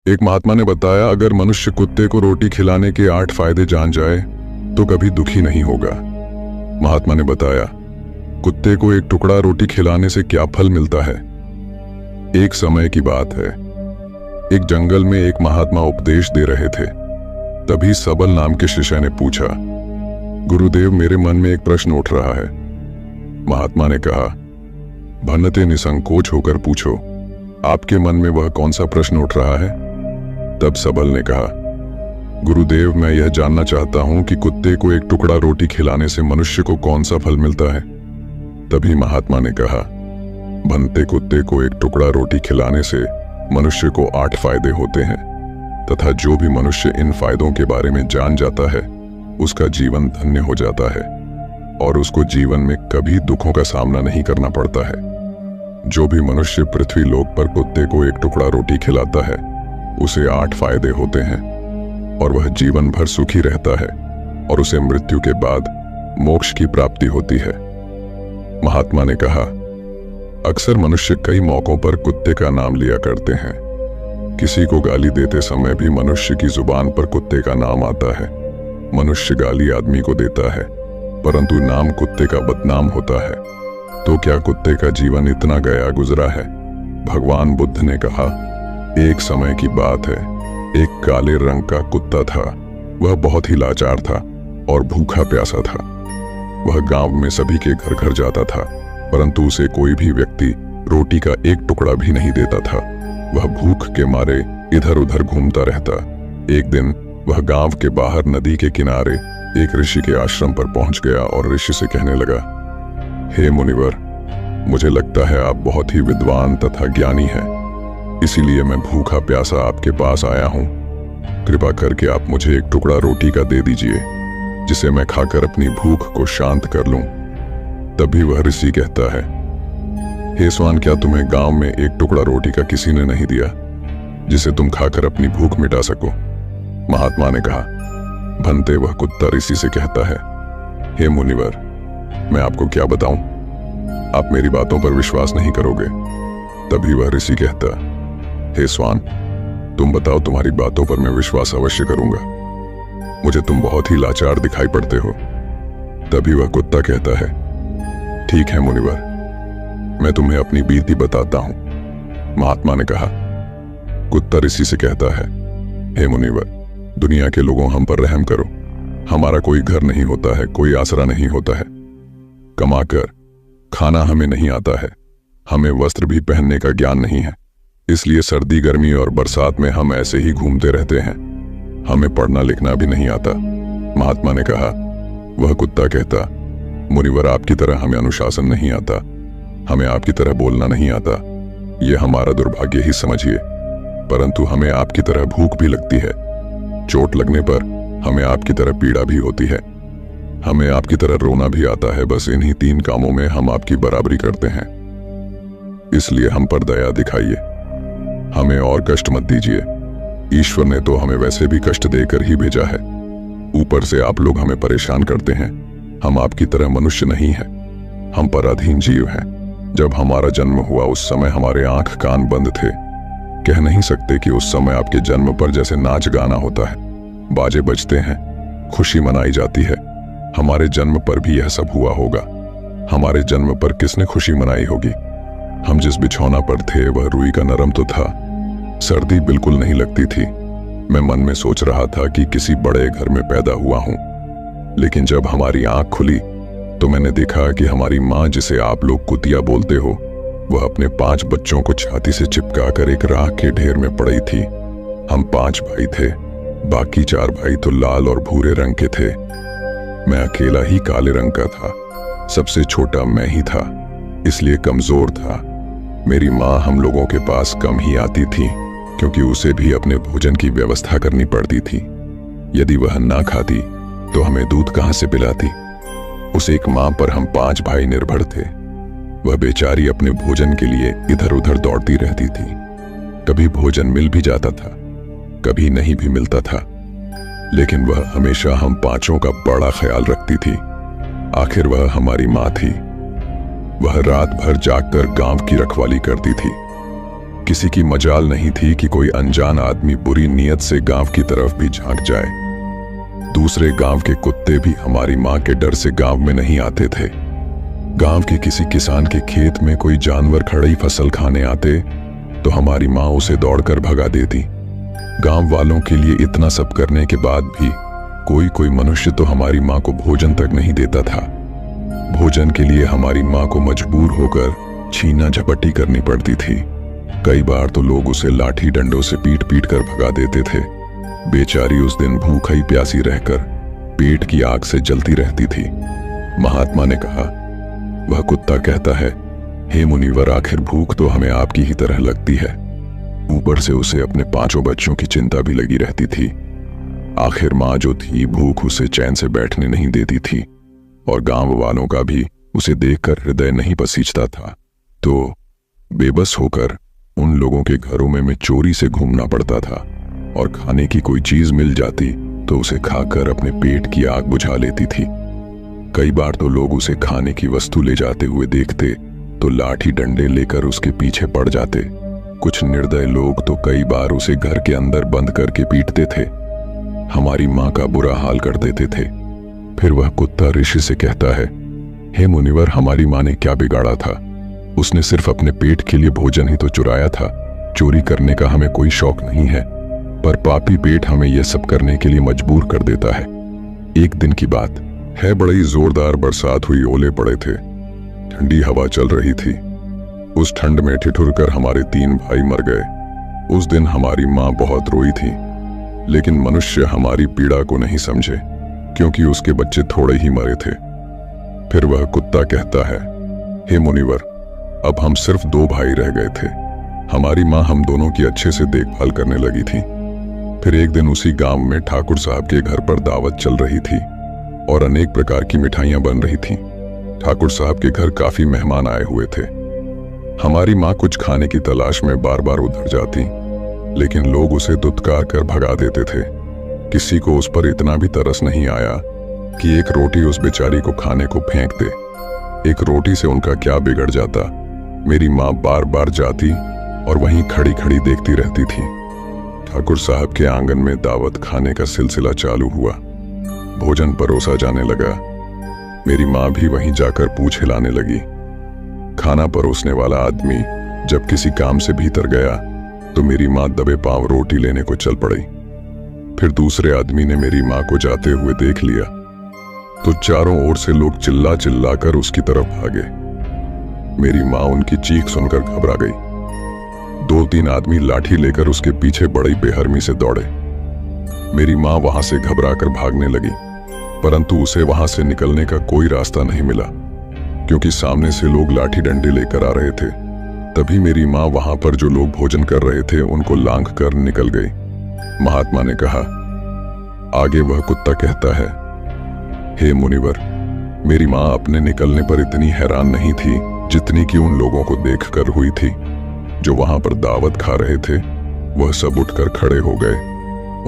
एक महात्मा ने बताया, अगर मनुष्य कुत्ते को रोटी खिलाने के 8 फायदे जान जाए तो कभी दुखी नहीं होगा। महात्मा ने बताया, कुत्ते को एक टुकड़ा रोटी खिलाने से क्या फल मिलता है। एक समय की बात है, एक जंगल में एक महात्मा उपदेश दे रहे थे। तभी सबल नाम के शिष्य ने पूछा, गुरुदेव, मेरे मन में एक प्रश्न उठ रहा है। महात्मा ने कहा, भन्नते निसंकोच होकर पूछो, आपके मन में वह कौन सा प्रश्न उठ रहा है। तब सबल ने कहा, गुरुदेव, मैं यह जानना चाहता हूं कि कुत्ते को एक टुकड़ा रोटी खिलाने से मनुष्य को कौन सा फल मिलता है। तभी महात्मा ने कहा, भन्नते, कुत्ते को एक टुकड़ा रोटी खिलाने से मनुष्य को 8 फायदे होते हैं तथा जो भी मनुष्य इन फायदों के बारे में जान जाता है उसका जीवन धन्य हो जाता है और उसको जीवन में कभी दुखों का सामना नहीं करना पड़ता है। जो भी मनुष्य पृथ्वी लोक पर कुत्ते को एक टुकड़ा रोटी खिलाता है उसे 8 फायदे होते हैं और वह जीवन भर सुखी रहता है और उसे मृत्यु के बाद मोक्ष की प्राप्ति होती है। महात्मा ने कहा, अक्सर मनुष्य कई मौकों पर कुत्ते का नाम लिया करते हैं। किसी को गाली देते समय भी मनुष्य की जुबान पर कुत्ते का नाम आता है। मनुष्य गाली आदमी को देता है परंतु नाम कुत्ते का बदनाम होता है। तो क्या कुत्ते का जीवन इतना गया गुजरा है। भगवान बुद्ध ने कहा, एक समय की बात है, एक काले रंग का कुत्ता था। वह बहुत ही लाचार था और भूखा प्यासा था। वह गांव में सभी के घर घर जाता था परंतु उसे कोई भी व्यक्ति रोटी का एक टुकड़ा भी नहीं देता था। वह भूख के मारे इधर उधर घूमता रहता। एक दिन वह गांव के बाहर नदी के किनारे एक ऋषि के आश्रम पर पहुंच गया और ऋषि से कहने लगा, हे मुनिवर, मुझे लगता है आप बहुत ही विद्वान तथा ज्ञानी हैं, इसीलिए मैं भूखा प्यासा आपके पास आया हूं। कृपा करके आप मुझे एक टुकड़ा रोटी का दे दीजिए जिसे मैं खाकर अपनी भूख को शांत कर लूं। तभी वह ऋषि कहता है, हे स्वान, क्या तुम्हें गांव में एक टुकड़ा रोटी का किसी ने नहीं दिया जिसे तुम खाकर अपनी भूख मिटा सको। महात्मा ने कहा, भन्नते, वह कुत्ता ऋषि से कहता है, हे मुनिवर, मैं आपको क्या बताऊं, आप मेरी बातों पर विश्वास नहीं करोगे। तभी वह ऋषि कहता, हे स्वान, तुम बताओ, तुम्हारी बातों पर मैं विश्वास अवश्य करूंगा। मुझे तुम बहुत ही लाचार दिखाई पड़ते हो। तभी वह कुत्ता कहता है, ठीक है मुनिवर, मैं तुम्हें अपनी बीती बताता हूं। महात्मा ने कहा, कुत्ता ऋषि से कहता है, हे मुनिवर, दुनिया के लोगों, हम पर रहम करो। हमारा कोई घर नहीं होता है, कोई आसरा नहीं होता है। कमाकर खाना हमें नहीं आता है, हमें वस्त्र भी पहनने का ज्ञान नहीं है, इसलिए सर्दी, गर्मी और बरसात में हम ऐसे ही घूमते रहते हैं। हमें पढ़ना लिखना भी नहीं आता। महात्मा ने कहा, वह कुत्ता कहता, मुनिवर, आपकी तरह हमें अनुशासन नहीं आता, हमें आपकी तरह बोलना नहीं आता। यह हमारा दुर्भाग्य ही समझिए, परंतु हमें आपकी तरह भूख भी लगती है। चोट लगने पर हमें आपकी तरह पीड़ा भी होती है। हमें आपकी तरह रोना भी आता है। बस इन्हीं 3 कामों में हम आपकी बराबरी करते हैं, इसलिए हम पर दया दिखाइए, हमें और कष्ट मत दीजिए। ईश्वर ने तो हमें वैसे भी कष्ट देकर ही भेजा है, ऊपर से आप लोग हमें परेशान करते हैं। हम आपकी तरह मनुष्य नहीं हैं, हम पराधीन जीव हैं। जब हमारा जन्म हुआ उस समय हमारे आंख कान बंद थे। कह नहीं सकते कि उस समय आपके जन्म पर जैसे नाच गाना होता है, बाजे बजते हैं, खुशी मनाई जाती है। हमारे जन्म पर भी यह सब हुआ होगा। हमारे जन्म पर किसने खुशी मनाई होगी। हम जिस बिछौना पर थे वह रुई का नरम तो था, सर्दी बिल्कुल नहीं लगती थी। मैं मन में सोच रहा था कि किसी बड़े घर में पैदा हुआ हूं, लेकिन जब हमारी आंख खुली तो मैंने देखा कि हमारी माँ, जिसे आप लोग कुतिया बोलते हो, वह अपने 5 बच्चों को छाती से चिपका कर एक राख के ढेर में पड़ी थी। हम 5 भाई थे, बाकी 4 भाई तो लाल और भूरे रंग के थे। मैं अकेला ही काले रंग का था। सबसे छोटा मैं ही था, इसलिए कमजोर था। मेरी माँ हम लोगों के पास कम ही आती थी क्योंकि उसे भी अपने भोजन की व्यवस्था करनी पड़ती थी। यदि वह ना खाती तो हमें दूध कहां से पिलाती। उस एक माँ पर हम 5 भाई निर्भर थे। वह बेचारी अपने भोजन के लिए इधर उधर दौड़ती रहती थी। कभी भोजन मिल भी जाता था, कभी नहीं भी मिलता था, लेकिन वह हमेशा हम 5 का बड़ा ख्याल रखती थी। आखिर वह हमारी माँ थी। वह रात भर जागकर गांव की रखवाली करती थी। किसी की मजाल नहीं थी कि कोई अनजान आदमी बुरी नीयत से गांव की तरफ भी झांक जाए। दूसरे गांव के कुत्ते भी हमारी मां के डर से गांव में नहीं आते थे। गांव के किसी किसान के खेत में कोई जानवर खड़ी फसल खाने आते तो हमारी मां उसे दौड़कर भगा देती। गांव वालों के लिए इतना सब करने के बाद भी कोई मनुष्य तो हमारी मां को भोजन तक नहीं देता था। भोजन के लिए हमारी मां को मजबूर होकर छीना झपटी करनी पड़ती थी। कई बार तो लोग उसे लाठी डंडों से पीट पीट कर भगा देते थे। बेचारी उस दिन भूखी प्यासी रहकर पेट की आग से जलती रहती थी। महात्मा ने कहा, वह कुत्ता कहता है, हे मुनिवर, आखिर भूख तो हमें आपकी ही तरह लगती है। ऊपर से उसे अपने 5 बच्चों की चिंता भी लगी रहती थी। आखिर मां जो थी, भूख उसे चैन से बैठने नहीं देती थी और गांव वालों का भी उसे देखकर हृदय नहीं पसीजता था। तो बेबस होकर उन लोगों के घरों में मैं चोरी से घूमना पड़ता था और खाने की कोई चीज मिल जाती तो उसे खाकर अपने पेट की आग बुझा लेती थी। कई बार तो लोग उसे खाने की वस्तु ले जाते हुए देखते तो लाठी डंडे लेकर उसके पीछे पड़ जाते। कुछ निर्दय लोग तो कई बार उसे घर के अंदर बंद करके पीटते थे। हमारी मां का बुरा हाल कर देते थे। फिर वह कुत्ता ऋषि से कहता है, हे मुनिवर, हमारी मां ने क्या बिगाड़ा था? उसने सिर्फ अपने पेट के लिए भोजन ही तो चुराया था। चोरी करने का हमें कोई शौक नहीं है, पर पापी पेट हमें यह सब करने के लिए मजबूर कर देता है। एक दिन की बात है, बड़ी जोरदार बरसात हुई, ओले पड़े थे, ठंडी हवा चल रही थी। उस ठंड में ठिठुर कर हमारे 3 भाई मर गए। उस दिन हमारी मां बहुत रोई थी, लेकिन मनुष्य हमारी पीड़ा को नहीं समझे क्योंकि उसके बच्चे थोड़े ही मरे थे। फिर वह कुत्ता कहता है, हे मुनिवर, अब हम सिर्फ 2 भाई रह गए थे। हमारी मां हम दोनों की अच्छे से देखभाल करने लगी थी। फिर एक दिन उसी गांव में ठाकुर साहब के घर पर दावत चल रही थी और अनेक प्रकार की मिठाइयां बन रही थीं। ठाकुर साहब के घर काफी मेहमान आए हुए थे। हमारी मां कुछ खाने की तलाश में बार बार उधर जाती, लेकिन लोग उसे दुत्कार कर भगा देते थे। किसी को उस पर इतना भी तरस नहीं आया कि एक रोटी उस बेचारी को खाने को फेंक दे। एक रोटी से उनका क्या बिगड़ जाता। मेरी मां बार बार जाती और वहीं खड़ी खड़ी देखती रहती थी। ठाकुर साहब के आंगन में दावत खाने का सिलसिला चालू हुआ। भोजन परोसा जाने लगा। मेरी मां भी वहीं जाकर पूंछ हिलाने लगी। खाना परोसने वाला आदमी जब किसी काम से भीतर गया तो मेरी मां दबे पांव रोटी लेने को चल पड़ी। फिर दूसरे आदमी ने मेरी मां को जाते हुए देख लिया तो चारों ओर से लोग चिल्ला चिल्ला कर उसकी तरफ भागे। मेरी मां उनकी चीख सुनकर घबरा गई। 2-3 आदमी लाठी लेकर उसके पीछे बड़ी बेहरमी से दौड़े। मेरी मां वहां से घबराकर भागने लगी, परंतु उसे वहां से निकलने का कोई रास्ता नहीं मिला क्योंकि सामने से लोग लाठी डंडे लेकर आ रहे थे। तभी मेरी मां वहां पर जो लोग भोजन कर रहे थे उनको लांघ कर निकल गई। महात्मा ने कहा, आगे वह कुत्ता कहता है, हे मुनिवर, मेरी मां अपने निकलने पर इतनी हैरान नहीं थी जितनी कि उन लोगों को देखकर हुई थी जो वहां पर दावत खा रहे थे। वह सब उठकर खड़े हो गए।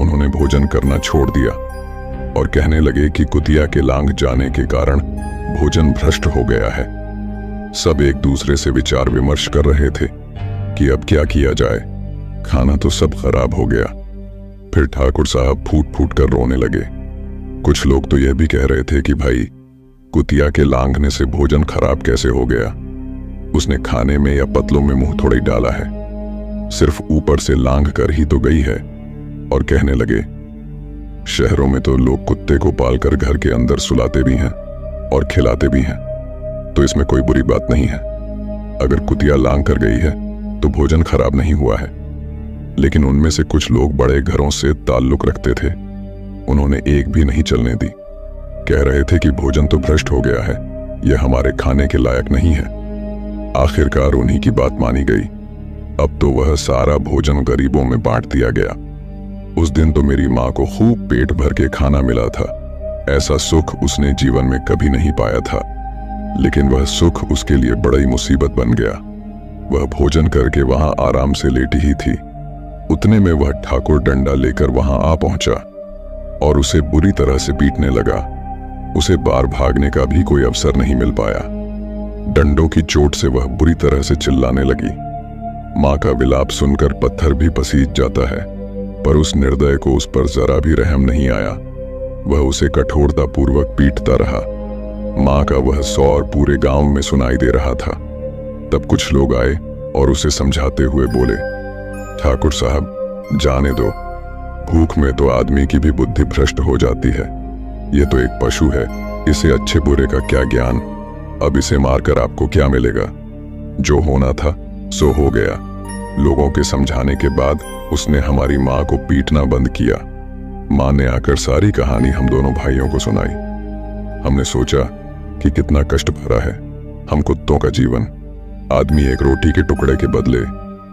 उन्होंने भोजन करना छोड़ दिया और कहने लगे कि कुतिया के लांघ जाने के कारण भोजन भ्रष्ट हो गया है। सब एक दूसरे से विचार विमर्श कर रहे थे कि अब क्या किया जाए। खाना तो सब खराब हो गया। फिर ठाकुर साहब फूट फूट कर रोने लगे। कुछ लोग तो यह भी कह रहे थे कि भाई, कुतिया के लांघने से भोजन खराब कैसे हो गया? उसने खाने में या पतलों में मुंह थोड़ी डाला है, सिर्फ ऊपर से लांघ कर ही तो गई है। और कहने लगे, शहरों में तो लोग कुत्ते को पालकर घर के अंदर सुलाते भी हैं और खिलाते भी हैं, तो इसमें कोई बुरी बात नहीं है। अगर कुतिया लांघ कर गई है तो भोजन खराब नहीं हुआ है। लेकिन उनमें से कुछ लोग बड़े घरों से ताल्लुक रखते थे, उन्होंने एक भी नहीं चलने दी। कह रहे थे कि भोजन तो भ्रष्ट हो गया है, यह हमारे खाने के लायक नहीं है। आखिरकार उन्हीं की बात मानी गई। अब तो वह सारा भोजन गरीबों में बांट दिया गया। उस दिन तो मेरी मां को खूब पेट भर के खाना मिला था। ऐसा सुख उसने जीवन में कभी नहीं पाया था, लेकिन वह सुख उसके लिए बड़ी मुसीबत बन गया। वह भोजन करके वहां आराम से लेटी ही थी। उतने में वह ठाकुर डंडा लेकर वहां आ पहुंचा और उसे बुरी तरह से पीटने लगा। उसे बाहर भागने का भी कोई अवसर नहीं मिल पाया। डंडों की चोट से वह बुरी तरह से चिल्लाने लगी। माँ का विलाप सुनकर पत्थर भी पसीज जाता है, पर उस निर्दय को उस पर जरा भी रहम नहीं आया। वह उसे कठोरतापूर्वक पीटता रहा। माँ का वह सौर पूरे गांव में सुनाई दे रहा था। तब कुछ लोग आए और उसे समझाते हुए बोले, ठाकुर साहब, जाने दो, भूख में तो आदमी की भी बुद्धि भ्रष्ट हो जाती है। ये तो एक पशु है, इसे अच्छे बुरे का क्या ज्ञान। अब इसे मारकर आपको क्या मिलेगा? जो होना था सो हो गया। लोगों के समझाने के बाद उसने हमारी माँ को पीटना बंद किया। माँ ने आकर सारी कहानी हम दोनों भाइयों को सुनाई। हमने सोचा कि कितना कष्ट भरा है हम कुत्तों का जीवन। आदमी एक रोटी के टुकड़े के बदले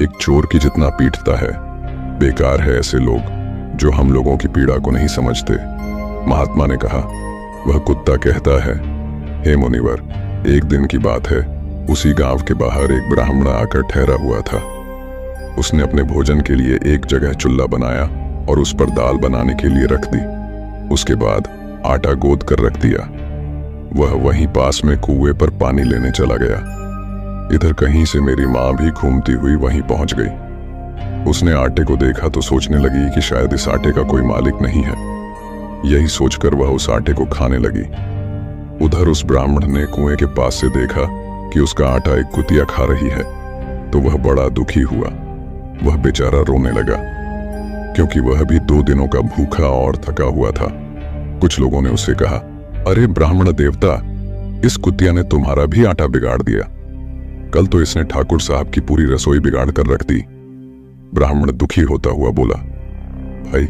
एक चोर की जितना पीटता है। बेकार है ऐसे लोग जो हम लोगों की पीड़ा को नहीं समझते। महात्मा ने कहा, वह कुत्ता कहता है, हे मुनिवर, एक दिन की बात है, उसी गांव के बाहर एक ब्राह्मण आकर ठहरा हुआ था। उसने अपने भोजन के लिए एक जगह चूल्हा बनाया और उस पर दाल बनाने के लिए रख दी। उसके बाद आटा गोद कर रख दिया। वह वहीं पास में कुएं पर पानी लेने चला गया। इधर कहीं से मेरी माँ भी घूमती हुई वहीं पहुंच गई। उसने आटे को देखा तो सोचने लगी कि शायद इस आटे का कोई मालिक नहीं है। यही सोचकर वह उस आटे को खाने लगी। उधर उस ब्राह्मण ने कुएं के पास से देखा कि उसका आटा एक कुतिया खा रही है, तो वह बड़ा दुखी हुआ। वह बेचारा रोने लगा, क्योंकि वह भी 2 दिनों का भूखा और थका हुआ था। कुछ लोगों ने उससे कहा, अरे ब्राह्मण देवता, इस कुतिया ने तुम्हारा भी आटा बिगाड़ दिया। कल तो इसने ठाकुर साहब की पूरी रसोई बिगाड़ कर रख दी। ब्राह्मण दुखी होता हुआ बोला, भाई,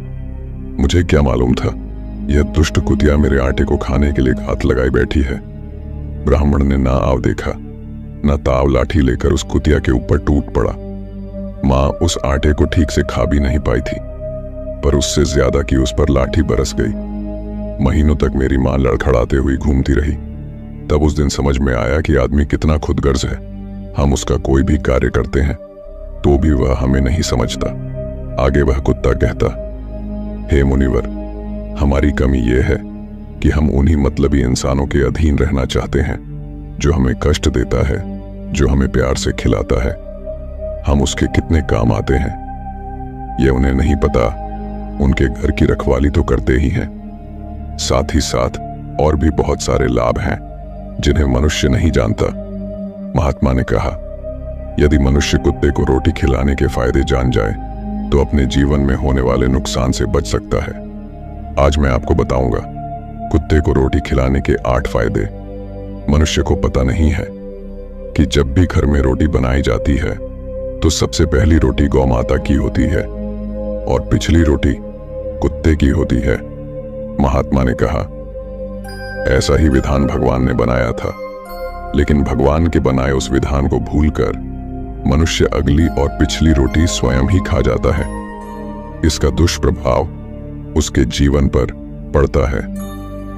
मुझे क्या मालूम था, यह दुष्ट कुतिया मेरे आटे को खाने के लिए घात लगाई बैठी है। ब्राह्मण ने ना आव देखा, ना ताव लाठी लेकर उस कुतिया के ऊपर टूट पड़ा। माँ उस आटे को ठीक से खा भी नहीं पाई थी, पर उससे ज्यादा की उस पर लाठी बरस गई। महीनों तक मेरी माँ लड़खड़ाते हुई घूमती रही। तब उस दिन समझ में आया कि आदमी कितना खुदगर्ज है। हम उसका कोई भी कार्य करते हैं तो भी वह हमें नहीं समझता। आगे वह कुत्ता कहता, हे मुनिवर, हमारी कमी यह है कि हम उन्हीं मतलबी इंसानों के अधीन रहना चाहते हैं जो हमें कष्ट देता है, जो हमें प्यार से खिलाता है। हम उसके कितने काम आते हैं ये उन्हें नहीं पता। उनके घर की रखवाली तो करते ही हैं, साथ ही साथ और भी बहुत सारे लाभ हैं जिन्हें मनुष्य नहीं जानता। महात्मा ने कहा, यदि मनुष्य कुत्ते को रोटी खिलाने के फायदे जान जाए तो अपने जीवन में होने वाले नुकसान से बच सकता है। आज मैं आपको बताऊंगा कुत्ते को रोटी खिलाने के 8 फायदे। मनुष्य को पता नहीं है कि जब भी घर में रोटी बनाई जाती है तो सबसे पहली रोटी गौ माता की होती है और पिछली रोटी कुत्ते की होती है। महात्मा ने कहा, ऐसा ही विधान भगवान ने बनाया था, लेकिन भगवान के बनाए उस विधान को भूलकर मनुष्य अगली और पिछली रोटी स्वयं ही खा जाता है। इसका दुष्प्रभाव उसके जीवन पर पड़ता है।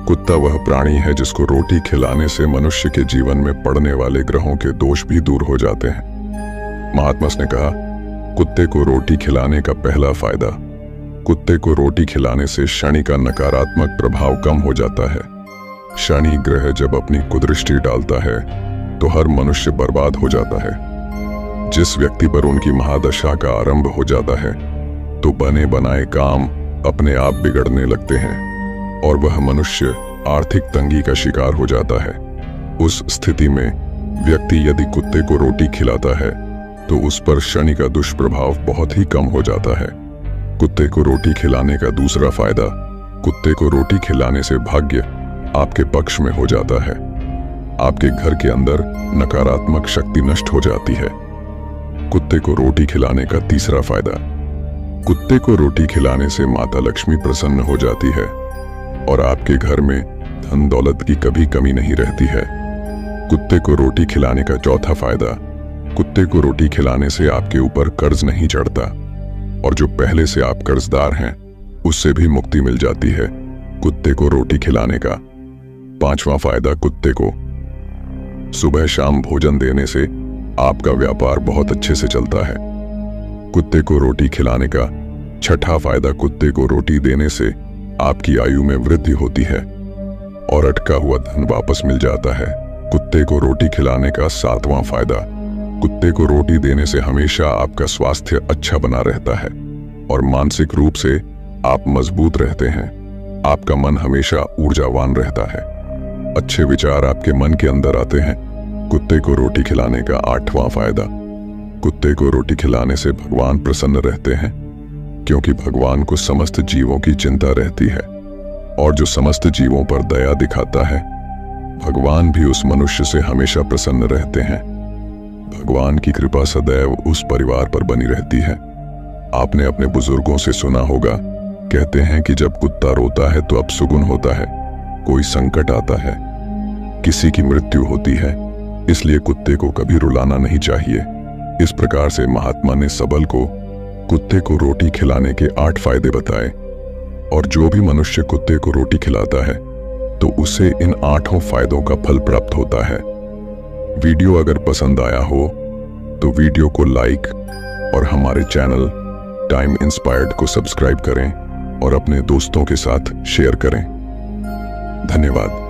कुत्ता वह प्राणी है जिसको रोटी खिलाने से मनुष्य के जीवन में पड़ने वाले ग्रहों के दोष भी दूर हो जाते हैं। महात्मा ने कहा, कुत्ते को रोटी खिलाने का पहला फायदा, कुत्ते को रोटी खिलाने से शनि का नकारात्मक प्रभाव कम हो जाता है। शनि ग्रह जब अपनी कुदृष्टि डालता है तो हर मनुष्य बर्बाद हो जाता है। जिस व्यक्ति पर उनकी महादशा का आरंभ हो जाता है तो बने बनाए काम अपने आप बिगड़ने लगते हैं और वह मनुष्य आर्थिक तंगी का शिकार हो जाता है। उस स्थिति में व्यक्ति यदि कुत्ते को रोटी खिलाता है तो उस पर शनि का दुष्प्रभाव बहुत ही कम हो जाता है। कुत्ते को रोटी खिलाने का दूसरा फायदा, कुत्ते को रोटी खिलाने से भाग्य आपके पक्ष में हो जाता है। आपके घर के अंदर नकारात्मक शक्ति नष्ट हो जाती है। कुत्ते को रोटी खिलाने का तीसरा फायदा, कुत्ते को रोटी खिलाने से माता लक्ष्मी प्रसन्न हो जाती है और आपके घर में धन दौलत की कभी कमी नहीं रहती है। कुत्ते को रोटी खिलाने का चौथा फायदा, कुत्ते को रोटी खिलाने से आपके ऊपर कर्ज नहीं चढ़ता और जो पहले से आप कर्जदार हैं उससे भी मुक्ति मिल जाती है कुत्ते को रोटी खिलाने का। पांचवा फायदा, कुत्ते को सुबह शाम भोजन देने से आपका व्यापार बहुत अच्छे से चलता है। कुत्ते को रोटी खिलाने का छठा फायदा, कुत्ते को रोटी देने से आपकी आयु में वृद्धि होती है और अटका हुआ धन वापस मिल जाता है। कुत्ते को रोटी खिलाने का सातवां फायदा, कुत्ते को रोटी देने से हमेशा आपका स्वास्थ्य अच्छा बना रहता है और मानसिक रूप से आप मजबूत रहते हैं। आपका मन हमेशा ऊर्जावान रहता है। अच्छे विचार आपके मन के अंदर आते हैं। कुत्ते को रोटी खिलाने का 8वां फायदा। कुत्ते को रोटी खिलाने से भगवान प्रसन्न रहते हैं, क्योंकि भगवान को समस्त जीवों की चिंता रहती है और जो समस्त जीवों पर दया दिखाता है, भगवान भी उस मनुष्य से हमेशा प्रसन्न रहते हैं। भगवान की कृपा सदैव उस परिवार पर बनी रहती है। आपने अपने बुजुर्गों से सुना होगा, कहते हैं कि जब कुत्ता रोता है तो अपशुकुन होता है, कोई संकट आता है, किसी की मृत्यु होती है। इसलिए कुत्ते को कभी रुलाना नहीं चाहिए। इस प्रकार से महात्मा ने सबल को कुत्ते को रोटी खिलाने के 8 फायदे बताए और जो भी मनुष्य कुत्ते को रोटी खिलाता है तो उसे इन 8 फायदों का फल प्राप्त होता है। वीडियो अगर पसंद आया हो तो वीडियो को लाइक और हमारे चैनल टाइम इंस्पायर्ड को सब्सक्राइब करें और अपने दोस्तों के साथ शेयर करें। धन्यवाद।